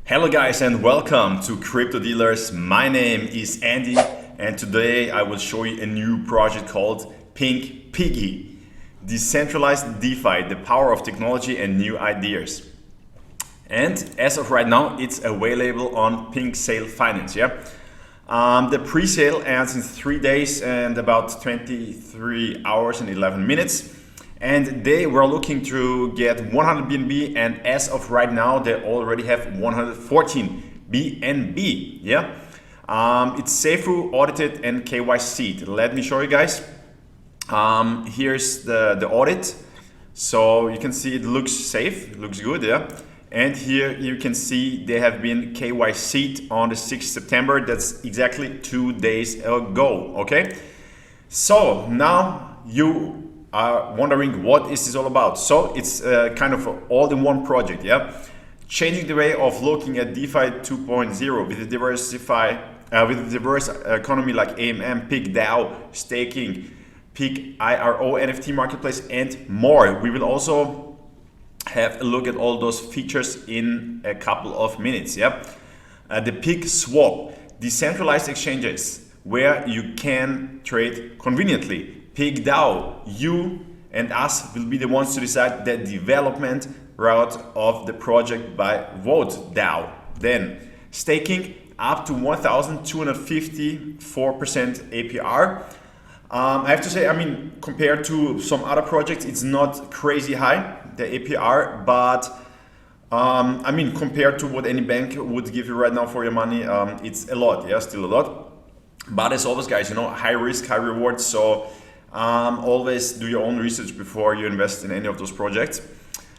Hello guys and welcome to Crypto Dealers. My name is Andy and today I will show you a new project called Pinkpiggy. Decentralized DeFi, the power of technology and new ideas. And as of right now, it's available on Pink Sale Finance. The pre-sale ends in 3 days and about 23 hours and 11 minutes. And they were looking to get 100 BNB, and as of right now, they already have 114 BNB. It's safe, audited, and KYC'd. Let me show you guys. Here's the audit. So you can see it looks safe, it looks good, And here you can see they have been KYC'd on the 6th September. That's exactly 2 days ago, okay? So now you are wondering what is this all about. So it's kind of an all-in-one project, changing the way of looking at DeFi 2.0 with a diverse economy like AMM, PigDAO, staking, Pig IRO, NFT marketplace, and more. We will also have a look at all those features in a couple of minutes. The Pig Swap, decentralized exchanges where you can trade conveniently. PigDAO, you and us will be the ones to decide the development route of the project by vote DAO. Then staking up to 1,254% APR. I have to say, compared to some other projects, it's not crazy high, the APR, but compared to what any bank would give you right now for your money, it's a lot, still a lot. But as always, guys, high risk, high reward, so always do your own research before you invest in any of those projects.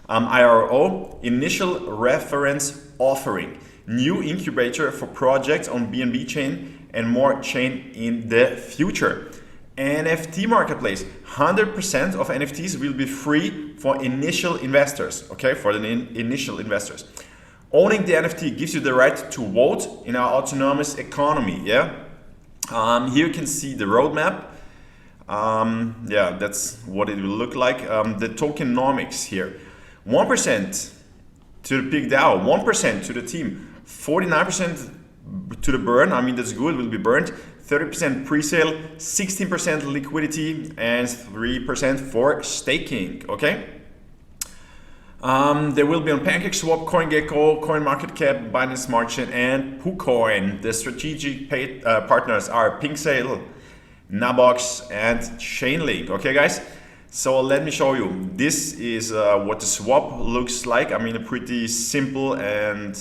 IRO, initial reference offering, new incubator for projects on BNB chain and more chain in the future. NFT marketplace, 100% of NFTs will be free for initial investors, for the initial investors. Owning the NFT gives you the right to vote in our autonomous economy, Here you can see the roadmap. That's what it will look like. The tokenomics here, 1% to the PigDAO, 1% to the team, 49% to the burn. That's good, will be burned. 30% pre-sale, 16% liquidity, and 3% for staking. They will be on PancakeSwap, CoinGecko, CoinMarketCap, Binance Smart Chain, and KuCoin. The strategic partners are PinkSale, Nabox, and Chainlink. Okay, guys. So let me show you. This is what the swap looks like. A pretty simple and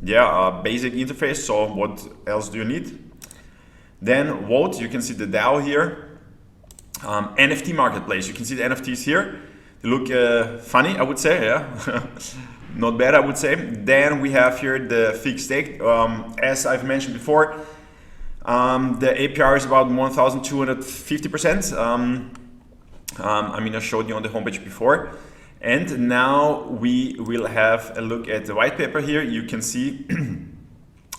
basic interface. So what else do you need? Then vote. You can see the DAO here. NFT marketplace. You can see the NFTs here. They look funny, I would say. Not bad, I would say. Then we have here the fixed stake. As I've mentioned before, the APR is about 1,250%. I showed you on the homepage before. And now we will have a look at the white paper here. You can see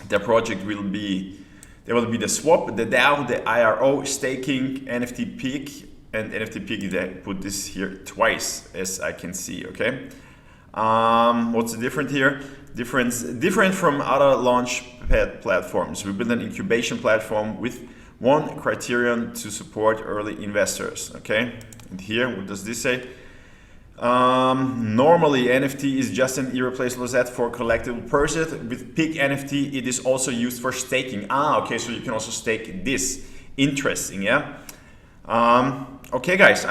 the project will be, there will be the swap, the DAO, the IRO, staking, NFT Pig, and NFT Piggy. They put this here twice, as I can see, What's the difference here? Different from other launchpad platforms. We build an incubation platform with one criterion to support early investors. And here, what does this say? Normally, NFT is just an irreplaceable asset for collectible purchase. With Pig NFT, it is also used for staking. So you can also stake this. Interesting, Okay, guys.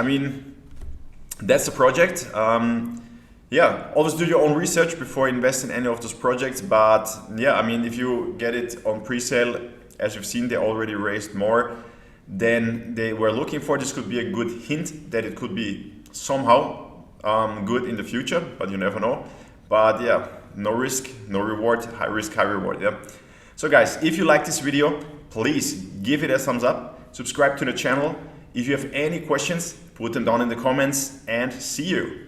That's the project. Always do your own research before you invest in any of those projects. But if you get it on pre-sale, as you've seen, they already raised more than they were looking for. This could be a good hint that it could be somehow good in the future, but you never know. But no risk, no reward, high risk, high reward. So guys, if you like this video, please give it a thumbs up, subscribe to the channel. If you have any questions, put them down in the comments, and see you.